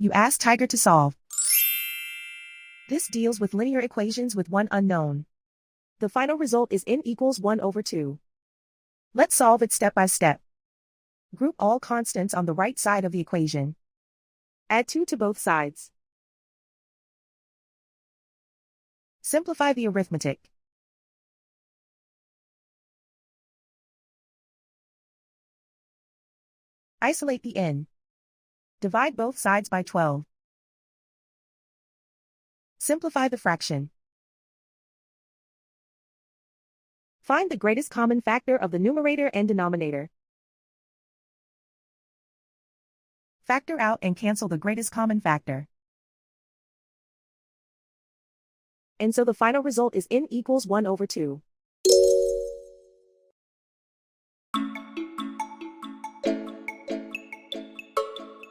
You ask Tiger to solve. This deals with linear equations with one unknown. The final result is n equals 1 over 2. Let's solve it step by step. Group all constants on the right side of the equation. Add 2 to both sides. Simplify the arithmetic. Isolate the n. Divide both sides by 12. Simplify the fraction. Find the greatest common factor of the numerator and denominator. Factor out and cancel the greatest common factor. And so the final result is n equals 1 over 2.